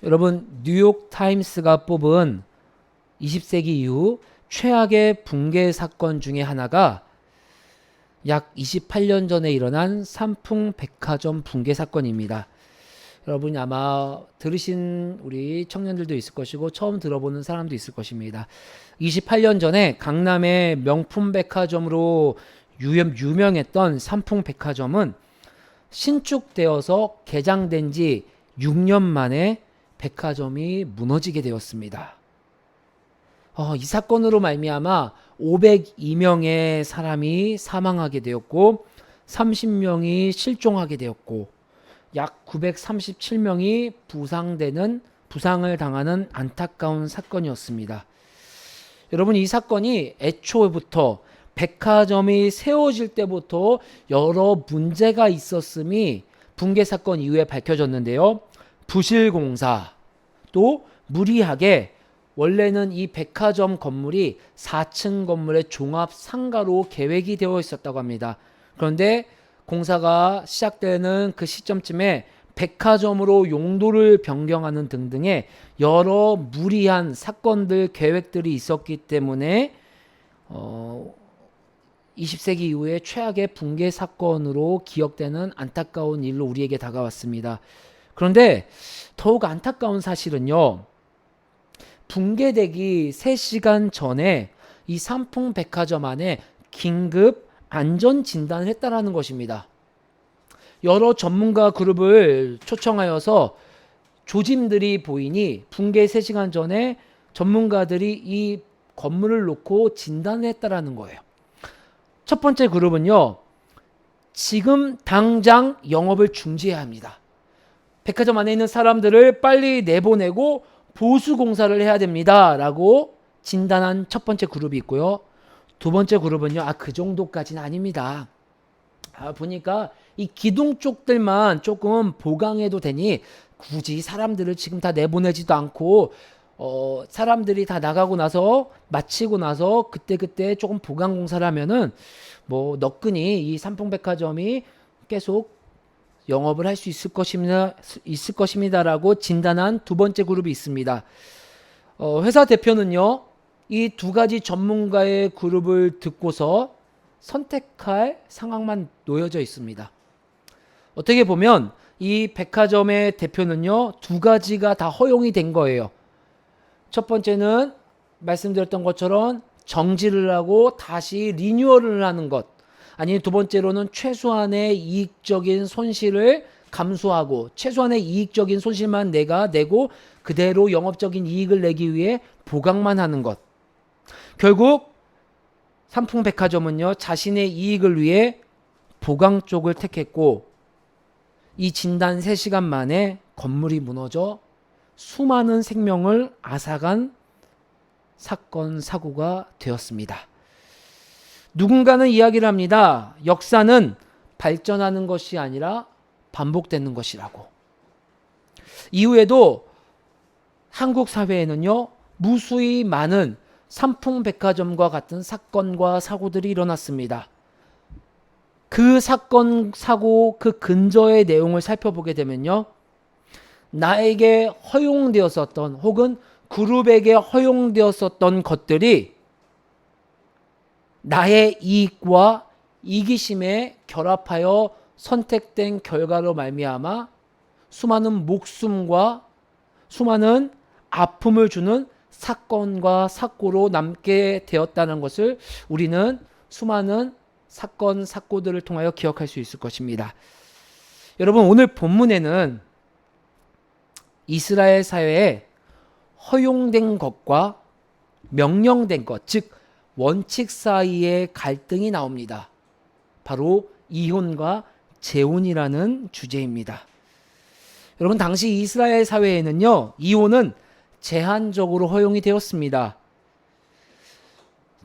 여러분, 뉴욕 타임스가 뽑은 20세기 이후 최악의 붕괴 사건 중에 하나가 약 28년 전에 일어난 삼풍 백화점 붕괴 사건입니다. 여러분이 아마 들으신 우리 청년들도 있을 것이고 처음 들어보는 사람도 있을 것입니다. 28년 전에 강남의 명품 백화점으로 유명했던 삼풍 백화점은 신축되어서 개장된 지 6년 만에 백화점이 무너지게 되었습니다. 이 사건으로 말미암아 502명의 사람이 사망하게 되었고 30명이 실종하게 되었고 약 937명이 부상을 당하는 안타까운 사건이었습니다. 여러분, 이 사건이 애초부터 백화점이 세워질 때부터 여러 문제가 있었음이 붕괴 사건 이후에 밝혀졌는데요. 부실공사, 또 무리하게 원래는 이 백화점 건물이 4층 건물의 종합 상가로 계획이 되어 있었다고 합니다. 그런데 공사가 시작되는 그 시점쯤에 백화점으로 용도를 변경하는 등등의 여러 무리한 사건들, 계획들이 있었기 때문에 20세기 이후에 최악의 붕괴 사건으로 기억되는 안타까운 일로 우리에게 다가왔습니다. 그런데 더욱 안타까운 사실은요, 붕괴되기 3시간 전에 이 삼풍 백화점 안에 긴급 안전 진단을 했다라는 것입니다. 여러 전문가 그룹을 초청하여서 조짐들이 보이니 붕괴 3시간 전에 전문가들이 이 건물을 놓고 진단을 했다라는 거예요. 첫 번째 그룹은요, 지금 당장 영업을 중지해야 합니다. 백화점 안에 있는 사람들을 빨리 내보내고 보수 공사를 해야 됩니다 라고 진단한 첫 번째 그룹이 있고요. 두 번째 그룹은요, 그 정도까지는 아닙니다. 보니까 이 기둥 쪽들만 조금 보강해도 되니 굳이 사람들을 지금 다 내보내지도 않고 사람들이 다 나가고 나서 마치고 나서 그때 조금 보강 공사를 하면은 뭐 너끈히 이 삼풍백화점이 계속 영업을 할 수 있을 것입니다라고 진단한 두 번째 그룹이 있습니다. 회사 대표는요, 이 두 가지 전문가의 그룹을 듣고서 선택할 상황만 놓여져 있습니다. 어떻게 보면 이 백화점의 대표는요, 두 가지가 다 허용이 된 거예요. 첫 번째는 말씀드렸던 것처럼 정지를 하고 다시 리뉴얼을 하는 것. 아니, 두 번째로는 최소한의 이익적인 손실을 감수하고 최소한의 이익적인 손실만 내고 그대로 영업적인 이익을 내기 위해 보강만 하는 것. 결국 삼풍백화점은요, 자신의 이익을 위해 보강 쪽을 택했고 이 진단 3시간 만에 건물이 무너져 수많은 생명을 앗아간 사건, 사고가 되었습니다. 누군가는 이야기를 합니다. 역사는 발전하는 것이 아니라 반복되는 것이라고. 이후에도 한국 사회에는요, 무수히 많은 삼풍백화점과 같은 사건과 사고들이 일어났습니다. 그 사건, 사고, 그 근저의 내용을 살펴보게 되면요, 나에게 허용되었었던 혹은 그룹에게 허용되었었던 것들이 나의 이익과 이기심에 결합하여 선택된 결과로 말미암아 수많은 목숨과 수많은 아픔을 주는 사건과 사고로 남게 되었다는 것을 우리는 수많은 사건, 사고들을 통하여 기억할 수 있을 것입니다. 여러분, 오늘 본문에는 이스라엘 사회에 허용된 것과 명령된 것, 즉 원칙 사이의 갈등이 나옵니다. 바로 이혼과 재혼이라는 주제입니다. 여러분, 당시 이스라엘 사회에는요, 이혼은 제한적으로 허용이 되었습니다.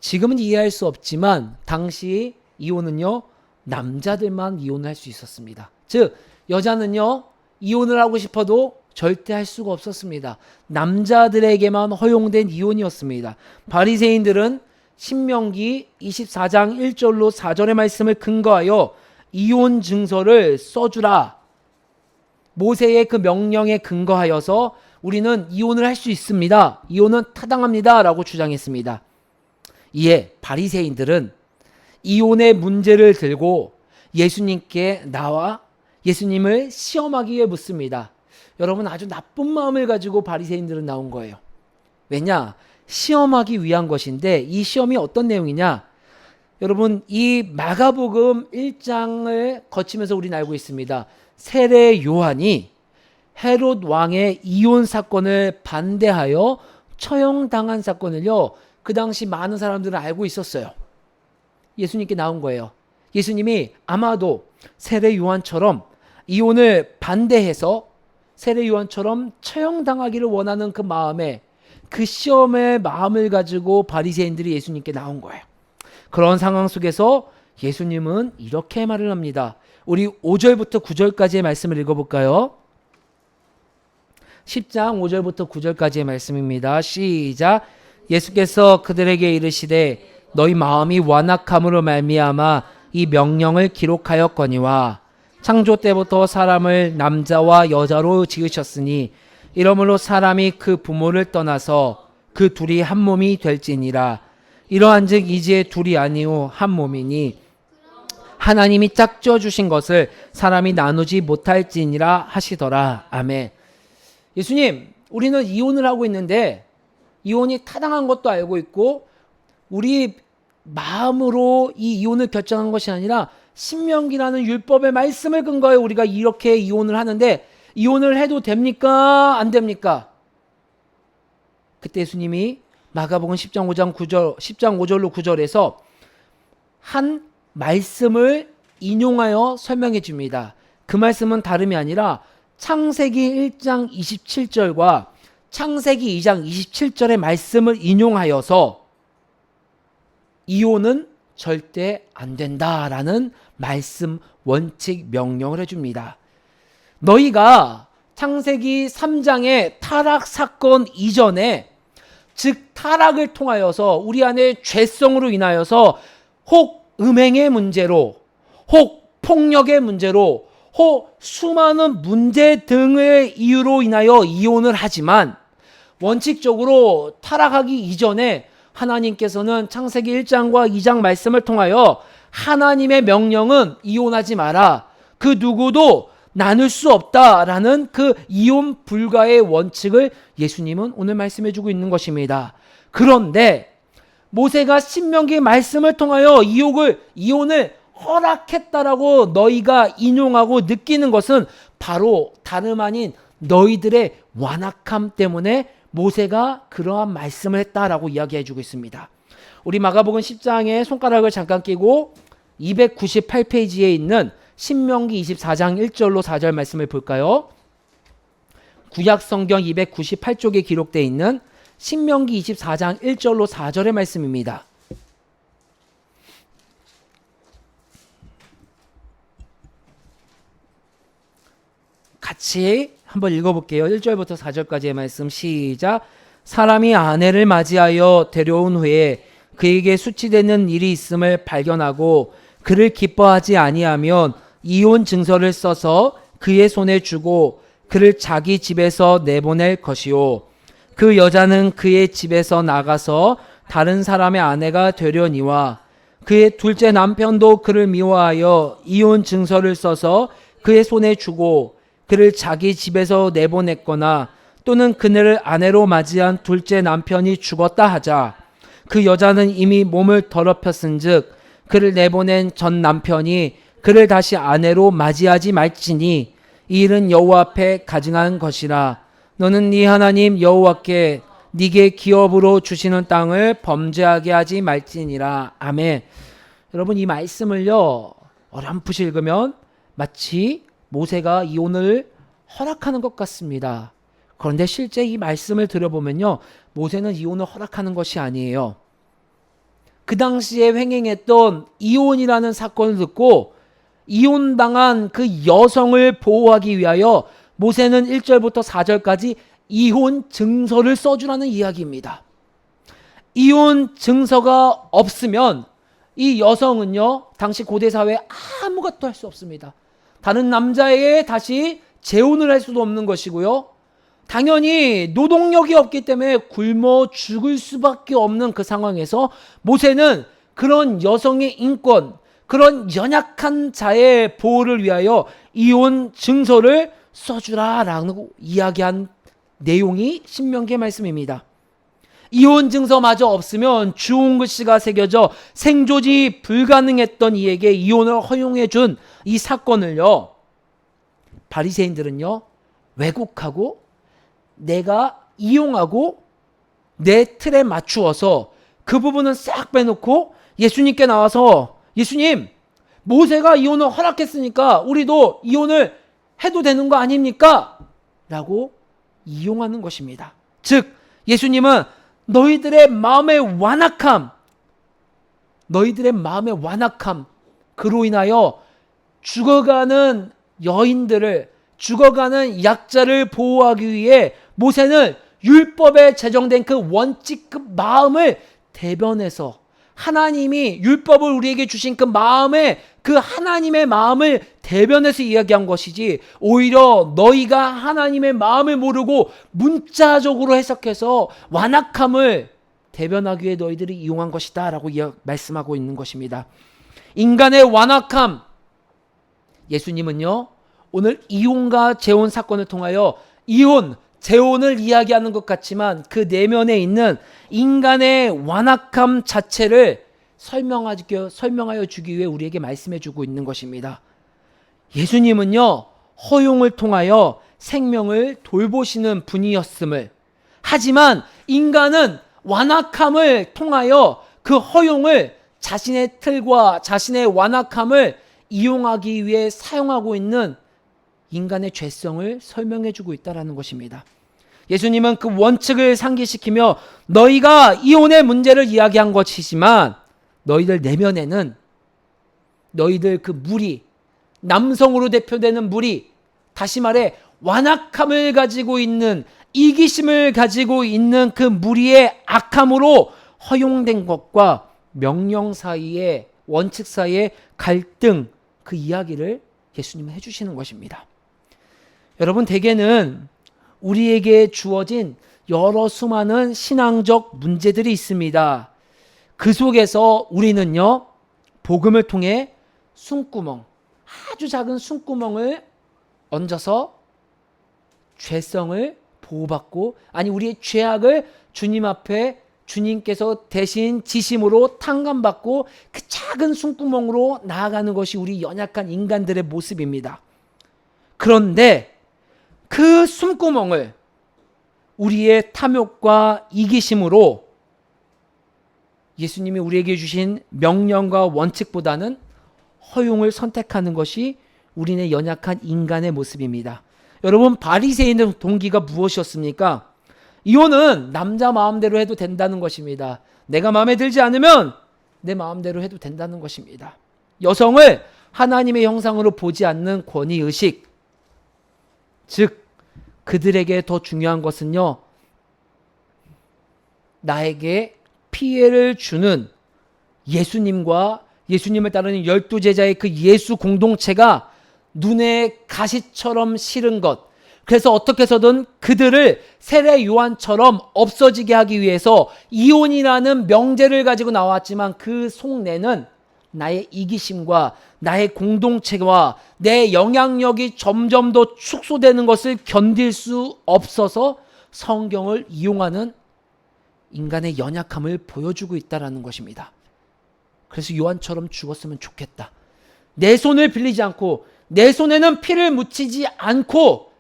지금은 이해할 수 없지만 당시 이혼은요, 남자들만 이혼을 할 수 있었습니다. 즉, 여자는요, 이혼을 하고 싶어도 절대 할 수가 없었습니다. 남자들에게만 허용된 이혼이었습니다. 바리새인들은 신명기 24장 1절로 4절의 말씀을 근거하여 이혼 증서를 써주라, 모세의 그 명령에 근거하여서 우리는 이혼을 할 수 있습니다. 이혼은 타당합니다. 라고 주장했습니다. 이에 바리새인들은 이혼의 문제를 들고 예수님께 나와 예수님을 시험하기 위해 묻습니다. 여러분, 아주 나쁜 마음을 가지고 바리새인들은 나온 거예요. 왜냐? 시험하기 위한 것인데, 이 시험이 어떤 내용이냐? 여러분, 이 마가복음 1장을 거치면서 우리는 알고 있습니다. 세례 요한이 헤롯 왕의 이혼 사건을 반대하여 처형당한 사건을요, 그 당시 많은 사람들은 알고 있었어요. 예수님께 나온 거예요. 예수님이 아마도 세례 요한처럼 이혼을 반대해서 세례 요한처럼 처형당하기를 원하는 그 마음에, 그 시험의 마음을 가지고 바리새인들이 예수님께 나온 거예요. 그런 상황 속에서 예수님은 이렇게 말을 합니다. 우리 5절부터 9절까지의 말씀을 읽어볼까요? 10장 5절부터 9절까지의 말씀입니다. 시작. 예수께서 그들에게 이르시되 너희 마음이 완악함으로 말미암아 이 명령을 기록하였거니와 창조 때부터 사람을 남자와 여자로 지으셨으니 이러므로 사람이 그 부모를 떠나서 그 둘이 한 몸이 될지니라. 이러한즉 이제 둘이 아니오 한 몸이니 하나님이 짝져 주신 것을 사람이 나누지 못할지니라 하시더라. 아멘. 예수님, 우리는 이혼을 하고 있는데 이혼이 타당한 것도 알고 있고 우리 마음으로 이 이혼을 결정한 것이 아니라 신명기라는 율법의 말씀을 근거해 우리가 이렇게 이혼을 하는데, 이혼을 해도 됩니까? 안 됩니까? 그때 예수님이 마가복음 10장 5절로 9절에서 한 말씀을 인용하여 설명해 줍니다. 그 말씀은 다름이 아니라 창세기 1장 27절과 창세기 2장 27절의 말씀을 인용하여서 이혼은 절대 안 된다라는 말씀, 원칙, 명령을 해줍니다. 너희가 창세기 3장의 타락 사건 이전에, 즉 타락을 통하여서 우리 안에 죄성으로 인하여서 혹 음행의 문제로, 혹 폭력의 문제로, 혹 수많은 문제 등의 이유로 인하여 이혼을 하지만, 원칙적으로 타락하기 이전에 하나님께서는 창세기 1장과 2장 말씀을 통하여 하나님의 명령은 이혼하지 마라, 그 누구도 나눌 수 없다라는 그 이혼 불가의 원칙을 예수님은 오늘 말씀해 주고 있는 것입니다. 그런데 모세가 신명기 말씀을 통하여 이혼을 허락했다라고 너희가 인용하고 느끼는 것은 바로 다름 아닌 너희들의 완악함 때문에 모세가 그러한 말씀을 했다라고 이야기해 주고 있습니다. 우리 마가복음 10장에 손가락을 잠깐 끼고 298페이지에 있는 신명기 24장 1절로 4절 말씀을 볼까요? 구약성경 298쪽에 기록되어 있는 신명기 24장 1절로 4절의 말씀입니다. 같이 한번 읽어볼게요. 1절부터 4절까지의 말씀 시작. 사람이 아내를 맞이하여 데려온 후에 그에게 수치되는 일이 있음을 발견하고 그를 기뻐하지 아니하면 이혼 증서를 써서 그의 손에 주고 그를 자기 집에서 내보낼 것이요, 그 여자는 그의 집에서 나가서 다른 사람의 아내가 되려니와 그의 둘째 남편도 그를 미워하여 이혼 증서를 써서 그의 손에 주고 그를 자기 집에서 내보냈거나 또는 그녀를 아내로 맞이한 둘째 남편이 죽었다 하자, 그 여자는 이미 몸을 더럽혔은즉 그를 내보낸 전 남편이 그를 다시 아내로 맞이하지 말지니 이 일은 여호와 앞에 가증한 것이라. 너는 네 하나님 여호와께 네게 기업으로 주시는 땅을 범죄하게 하지 말지니라. 아멘. 여러분, 이 말씀을요 어렴풋이 읽으면 마치 모세가 이혼을 허락하는 것 같습니다. 그런데 실제 이 말씀을 들어보면요, 모세는 이혼을 허락하는 것이 아니에요. 그 당시에 횡행했던 이혼이라는 사건을 듣고 이혼당한 그 여성을 보호하기 위하여 모세는 1절부터 4절까지 이혼 증서를 써주라는 이야기입니다. 이혼 증서가 없으면 이 여성은요, 당시 고대 사회에 아무것도 할 수 없습니다. 다른 남자에게 다시 재혼을 할 수도 없는 것이고요, 당연히 노동력이 없기 때문에 굶어 죽을 수밖에 없는 그 상황에서 모세는 그런 여성의 인권, 그런 연약한 자의 보호를 위하여 이혼 증서를 써주라라고 이야기한 내용이 신명기의 말씀입니다. 이혼 증서마저 없으면 주홍 글씨가 새겨져 생존이 불가능했던 이에게 이혼을 허용해 준 이 사건을요, 바리새인들은요 왜곡하고 내가 이용하고 내 틀에 맞추어서 그 부분은 싹 빼놓고 예수님께 나와서 예수님, 모세가 이혼을 허락했으니까 우리도 이혼을 해도 되는 거 아닙니까? 라고 이용하는 것입니다. 즉 예수님은 너희들의 마음의 완악함, 그로 인하여 죽어가는 여인들을, 죽어가는 약자를 보호하기 위해 모세는 율법에 제정된 그 원칙, 그 마음을 대변해서 하나님이 율법을 우리에게 주신 그 마음에, 그 하나님의 마음을 대변해서 이야기한 것이지, 오히려 너희가 하나님의 마음을 모르고 문자적으로 해석해서 완악함을 대변하기 위해 너희들이 이용한 것이다 라고 말씀하고 있는 것입니다. 인간의 완악함, 예수님은요 오늘 이혼과 재혼 사건을 통하여 이혼, 재혼을 이야기하는 것 같지만 그 내면에 있는 인간의 완악함 자체를 설명하여 주기 위해 우리에게 말씀해 주고 있는 것입니다. 예수님은요 허용을 통하여 생명을 돌보시는 분이었음을, 하지만 인간은 완악함을 통하여 그 허용을 자신의 틀과 자신의 완악함을 이용하기 위해 사용하고 있는 인간의 죄성을 설명해 주고 있다는 것입니다. 예수님은 그 원칙을 상기시키며 너희가 이혼의 문제를 이야기한 것이지만 너희들 내면에는 너희들 그 무리, 남성으로 대표되는 무리, 다시 말해 완악함을 가지고 있는, 이기심을 가지고 있는 그 무리의 악함으로 허용된 것과 명령 사이의, 원칙 사이의 갈등, 그 이야기를 예수님은 해주시는 것입니다. 여러분, 대개는 우리에게 주어진 여러 수많은 신앙적 문제들이 있습니다. 그 속에서 우리는요 복음을 통해 숨구멍, 아주 작은 숨구멍을 얹어서 죄성을 보호받고, 아니 우리의 죄악을 주님 앞에 주님께서 대신 지심으로 탕감받고 그 작은 숨구멍으로 나아가는 것이 우리 연약한 인간들의 모습입니다. 그런데 그 숨구멍을 우리의 탐욕과 이기심으로 예수님이 우리에게 주신 명령과 원칙보다는 허용을 선택하는 것이 우리네 연약한 인간의 모습입니다. 여러분, 바리새인의 동기가 무엇이었습니까? 이혼은 남자 마음대로 해도 된다는 것입니다. 내가 마음에 들지 않으면 내 마음대로 해도 된다는 것입니다. 여성을 하나님의 형상으로 보지 않는 권위의식, 즉 그들에게 더 중요한 것은요 나에게 피해를 주는 예수님과 예수님을 따르는 12제자의 그 예수 공동체가 눈에 가시처럼 싫은 것, 그래서 어떻게 해서든 그들을 세례 요한처럼 없어지게 하기 위해서 이혼이라는 명제를 가지고 나왔지만 그 속내는 나의 이기심과 나의 공동체와 내 영향력이 점점 더 축소되는 것을 견딜 수 없어서 성경을 이용하는 인간의 연약함을 보여주고 있다는 것입니다. 그래서 요한처럼 죽었으면 좋겠다. 내 손을 빌리지 않고, 내 손에는 피를 묻히지 않고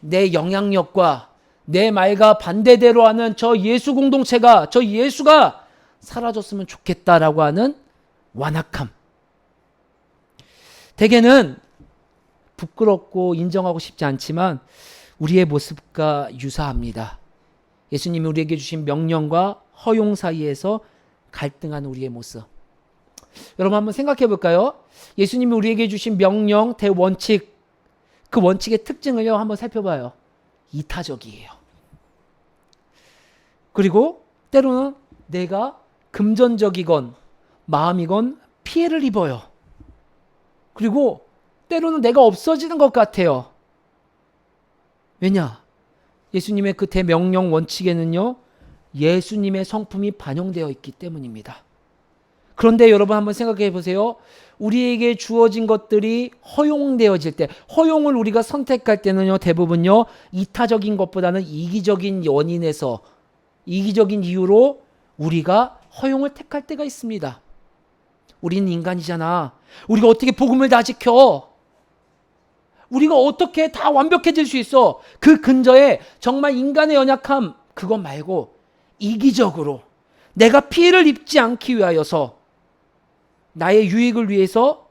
내 영향력과 내 말과 반대대로 하는 저 예수 공동체가, 저 예수가 사라졌으면 좋겠다라고 하는 완악함. 대개는 부끄럽고 인정하고 싶지 않지만 우리의 모습과 유사합니다. 예수님이 우리에게 주신 명령과 허용 사이에서 갈등하는 우리의 모습. 여러분 한번 생각해 볼까요? 예수님이 우리에게 주신 명령, 대원칙, 그 원칙의 특징을요 한번 살펴봐요. 이타적이에요. 그리고 때로는 내가 금전적이건 마음이건 피해를 입어요. 그리고 때로는 내가 없어지는 것 같아요. 왜냐? 예수님의 그 대명령 원칙에는요, 예수님의 성품이 반영되어 있기 때문입니다. 그런데 여러분 한번 생각해 보세요. 우리에게 주어진 것들이 허용되어질 때, 허용을 우리가 선택할 때는요, 대부분요, 이타적인 것보다는 이기적인 원인에서, 이기적인 이유로 우리가 허용을 택할 때가 있습니다. 우리는 인간이잖아. 우리가 어떻게 복음을 다 지켜? 우리가 어떻게 다 완벽해질 수 있어? 그 근저에 정말 인간의 연약함, 그것 말고 이기적으로 내가 피해를 입지 않기 위하여서 나의 유익을 위해서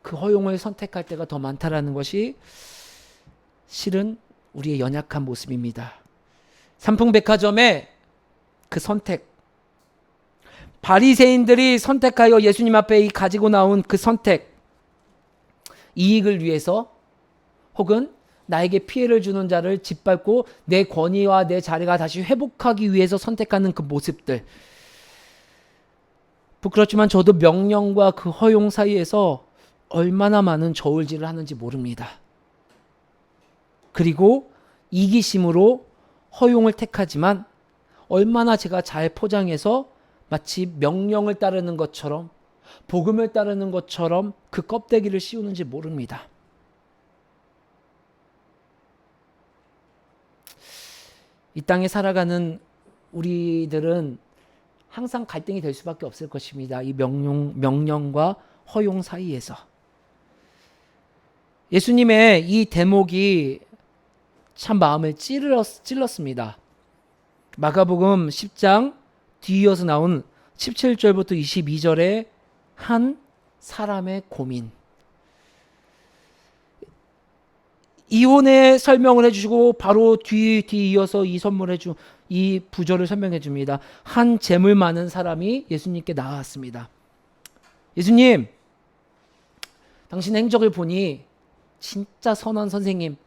그 허용을 선택할 때가 더 많다라는 것이 실은 우리의 연약한 모습입니다. 삼풍백화점의 그 선택, 바리새인들이 선택하여 예수님 앞에 가지고 나온 그 선택, 이익을 위해서 혹은 나에게 피해를 주는 자를 짓밟고 내 권위와 내 자리가 다시 회복하기 위해서 선택하는 그 모습들, 부끄럽지만 저도 명령과 그 허용 사이에서 얼마나 많은 저울질을 하는지 모릅니다. 그리고 이기심으로 허용을 택하지만 얼마나 제가 잘 포장해서 마치 명령을 따르는 것처럼, 복음을 따르는 것처럼 그 껍데기를 씌우는지 모릅니다. 이 땅에 살아가는 우리들은 항상 갈등이 될 수밖에 없을 것입니다. 이 명령과 허용 사이에서. 예수님의 이 대목이 참 마음을 찔렀습니다. 마가복음 10장 뒤이어서 나온 17절부터 22절에 한 사람의 고민. 이혼의 설명을 해주시고 바로 뒤이어서 이 부절을 설명해 줍니다. 한 재물 많은 사람이 예수님께 나왔습니다. 예수님, 당신의 행적을 보니 진짜 선한 선생님인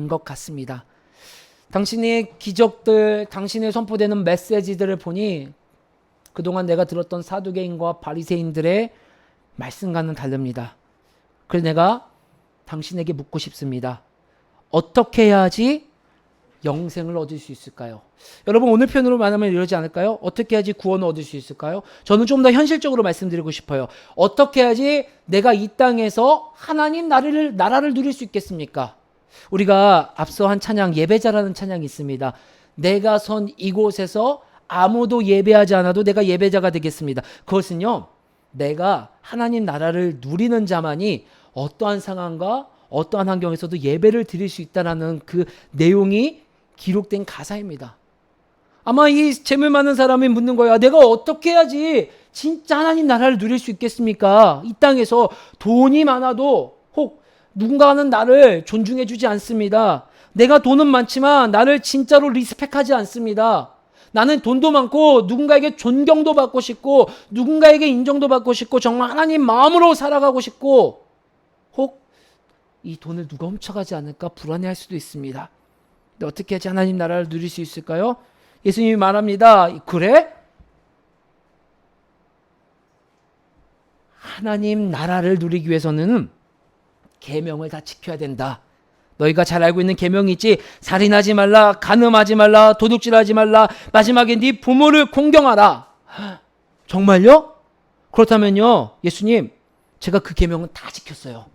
것 같습니다. 당신의 기적들, 당신의 선포되는 메시지들을 보니 그동안 내가 들었던 사두개인과 바리새인들의 말씀과는 다릅니다. 그래서 내가 당신에게 묻고 싶습니다. 어떻게 해야지 영생을 얻을 수 있을까요? 여러분, 오늘 표현으로 말하면 이러지 않을까요? 어떻게 해야지 구원을 얻을 수 있을까요? 저는 좀 더 현실적으로 말씀드리고 싶어요. 어떻게 해야지 내가 이 땅에서 하나님 나라를 누릴 수 있겠습니까? 우리가 앞서 한 찬양, 예배자라는 찬양이 있습니다. 내가 선 이곳에서 아무도 예배하지 않아도 내가 예배자가 되겠습니다. 그것은요, 내가 하나님 나라를 누리는 자만이 어떠한 상황과 어떠한 환경에서도 예배를 드릴 수 있다는 그 내용이 기록된 가사입니다. 아마 이 재물 많은 사람이 묻는 거야. 내가 어떻게 해야지 진짜 하나님 나라를 누릴 수 있겠습니까? 이 땅에서 돈이 많아도 혹 누군가는 나를 존중해 주지 않습니다. 내가 돈은 많지만 나를 진짜로 리스펙하지 않습니다. 나는 돈도 많고 누군가에게 존경도 받고 싶고 누군가에게 인정도 받고 싶고 정말 하나님 마음으로 살아가고 싶고 혹 이 돈을 누가 훔쳐가지 않을까 불안해할 수도 있습니다. 근데 어떻게 해야지 하나님 나라를 누릴 수 있을까요? 예수님이 말합니다. 그래? 하나님 나라를 누리기 위해서는 계명을 다 지켜야 된다. 너희가 잘 알고 있는 계명이 있지. 살인하지 말라, 간음하지 말라, 도둑질하지 말라, 마지막에 네 부모를 공경하라. 정말요? 그렇다면요, 예수님, 제가 그 계명은 다 지켰어요.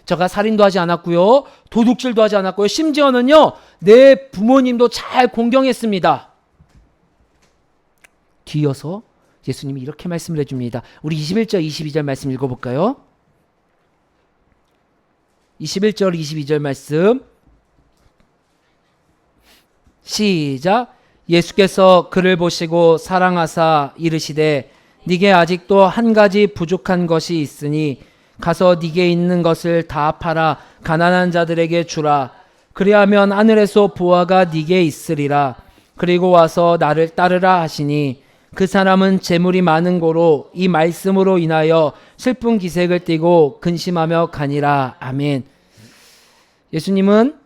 제가 살인도 하지 않았고요, 도둑질도 하지 않았고요, 심지어는요, 내 부모님도 잘 공경했습니다. 뒤이어서 예수님이 이렇게 말씀을 해줍니다. 우리 21절, 22절 말씀 읽어볼까요? 21절, 22절 말씀 시작. 예수께서 그를 보시고 사랑하사 이르시되 네게 아직도 한 가지 부족한 것이 있으니 가서 네게 있는 것을 다 팔아 가난한 자들에게 주라. 그리하면 하늘에서 보화가 네게 있으리라. 그리고 와서 나를 따르라 하시니 그 사람은 재물이 많은 고로 이 말씀으로 인하여 슬픈 기색을 띠고 근심하며 가니라. 아멘. 예수님은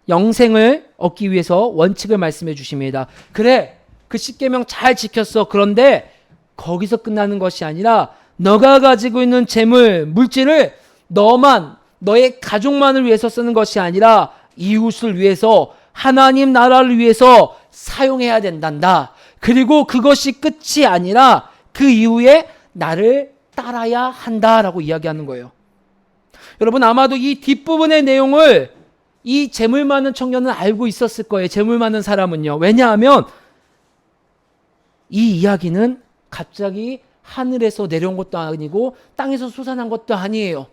영생을 얻기 위해서 원칙을 말씀해 주십니다. 그래, 그 십계명 잘 지켰어. 그런데 거기서 끝나는 것이 아니라 너가 가지고 있는 재물, 물질을 너만, 너의 가족만을 위해서 쓰는 것이 아니라 이웃을 위해서, 하나님 나라를 위해서 사용해야 된단다. 그리고 그것이 끝이 아니라 그 이후에 나를 따라야 한다라고 이야기하는 거예요. 여러분, 아마도 이 뒷부분의 내용을 이 재물 많은 청년은 알고 있었을 거예요. 재물 많은 사람은요. 왜냐하면 이 이야기는 갑자기 하늘에서 내려온 것도 아니고 땅에서 솟아난 것도 아니에요.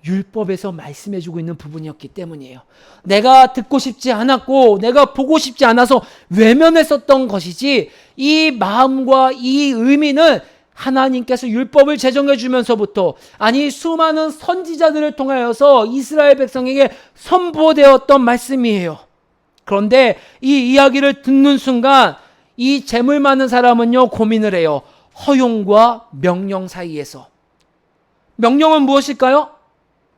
율법에서 말씀해주고 있는 부분이었기 때문이에요. 내가 듣고 싶지 않았고 내가 보고 싶지 않아서 외면했었던 것이지, 이 마음과 이 의미는 하나님께서 율법을 제정해 주면서부터, 아니 수많은 선지자들을 통하여서 이스라엘 백성에게 선포되었던 말씀이에요. 그런데 이 이야기를 듣는 순간 이 재물 많은 사람은요, 고민을 해요. 허용과 명령 사이에서. 명령은 무엇일까요?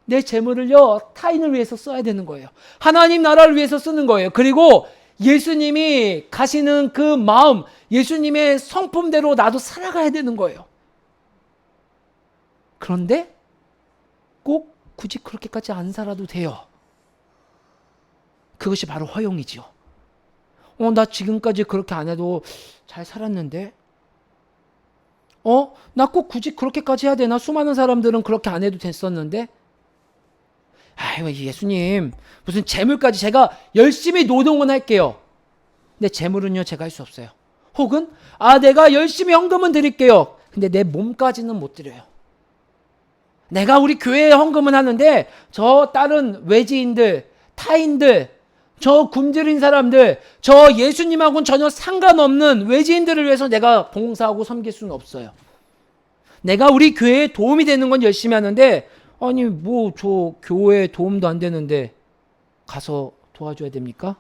내 재물을요, 타인을 위해서 써야 되는 거예요. 하나님 나라를 위해서 쓰는 거예요. 그리고 예수님이 가시는 그 마음, 예수님의 성품대로 나도 살아가야 되는 거예요. 그런데 꼭 굳이 그렇게까지 안 살아도 돼요. 그것이 바로 허용이죠. 나 지금까지 그렇게 안 해도 잘 살았는데? 나 꼭 굳이 그렇게까지 해야 되나? 수많은 사람들은 그렇게 안 해도 됐었는데? 아유, 예수님, 무슨 재물까지, 제가 열심히 노동은 할게요. 근데 재물은요, 제가 할 수 없어요. 혹은 내가 열심히 헌금은 드릴게요. 근데 내 몸까지는 못 드려요. 내가 우리 교회에 헌금은 하는데 저 다른 외지인들, 타인들, 저 굶주린 사람들, 저 예수님하고는 전혀 상관없는 외지인들을 위해서 내가 봉사하고 섬길 수는 없어요. 내가 우리 교회에 도움이 되는 건 열심히 하는데, 아니 뭐 저 교회에 도움도 안 되는데 가서 도와줘야 됩니까?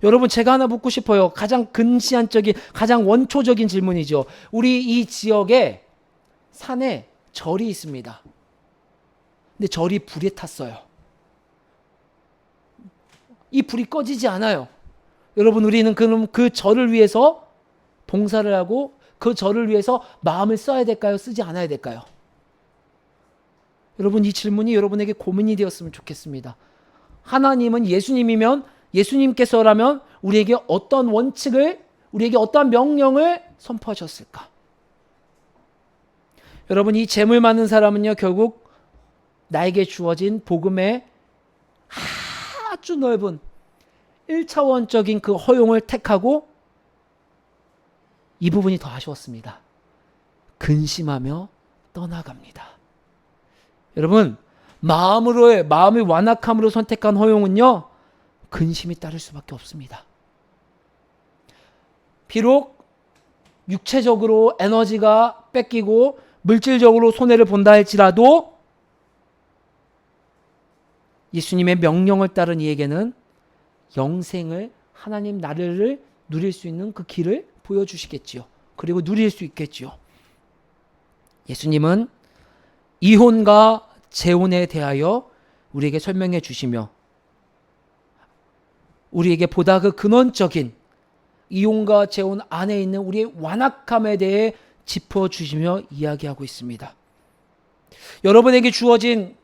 여러분, 제가 하나 묻고 싶어요. 가장 근시안적인, 가장 원초적인 질문이죠. 우리 이 지역에 산에 절이 있습니다. 근데 절이 불에 탔어요. 이 불이 꺼지지 않아요. 여러분, 우리는 그럼 그 절을 위해서 봉사를 하고 그 절을 위해서 마음을 써야 될까요? 쓰지 않아야 될까요? 여러분, 이 질문이 여러분에게 고민이 되었으면 좋겠습니다. 하나님은 예수님이면, 예수님께서라면 우리에게 어떤 원칙을, 우리에게 어떠한 명령을 선포하셨을까? 여러분, 이 재물 많은 사람은요, 결국 나에게 주어진 복음의 아주 넓은 1차원적인 그 허용을 택하고, 이 부분이 더 아쉬웠습니다. 근심하며 떠나갑니다. 여러분, 마음이 완악함으로 선택한 허용은요, 근심이 따를 수밖에 없습니다. 비록 육체적으로 에너지가 뺏기고 물질적으로 손해를 본다 할지라도 예수님의 명령을 따른 이에게는 영생을, 하나님 나라를 누릴 수 있는 그 길을 보여주시겠지요. 그리고 누릴 수 있겠지요. 예수님은 이혼과 재혼에 대하여 우리에게 설명해 주시며, 우리에게 보다 그 근원적인 이혼과 재혼 안에 있는 우리의 완악함에 대해 짚어주시며 이야기하고 있습니다. 여러분에게 주어진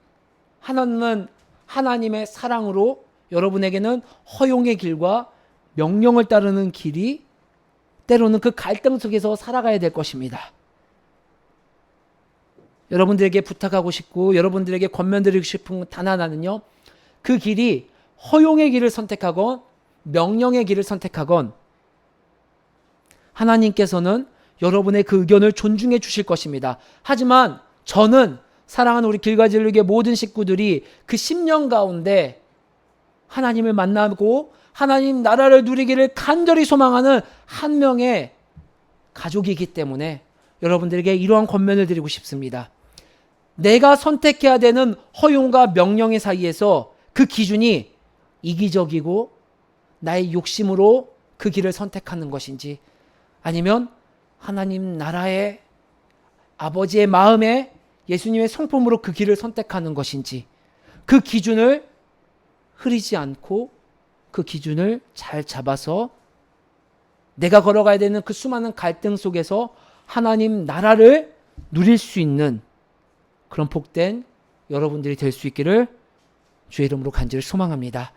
하나님은 하나님의 사랑으로 여러분에게는 허용의 길과 명령을 따르는 길이, 때로는 그 갈등 속에서 살아가야 될 것입니다. 여러분들에게 부탁하고 싶고 여러분들에게 권면드리고 싶은 단 하나는요, 그 길이 허용의 길을 선택하건 명령의 길을 선택하건 하나님께서는 여러분의 그 의견을 존중해 주실 것입니다. 하지만 저는, 사랑하는 우리 길과 진리교회 모든 식구들이 그 10년 가운데 하나님을 만나고 하나님 나라를 누리기를 간절히 소망하는 한 명의 가족이기 때문에 여러분들에게 이러한 권면을 드리고 싶습니다. 내가 선택해야 되는 허용과 명령의 사이에서 그 기준이 이기적이고 나의 욕심으로 그 길을 선택하는 것인지, 아니면 하나님 나라의 아버지의 마음에 예수님의 성품으로 그 길을 선택하는 것인지, 그 기준을 흐리지 않고 그 기준을 잘 잡아서 내가 걸어가야 되는 그 수많은 갈등 속에서 하나님 나라를 누릴 수 있는 그런 복된 여러분들이 될 수 있기를 주의 이름으로 간절히 소망합니다.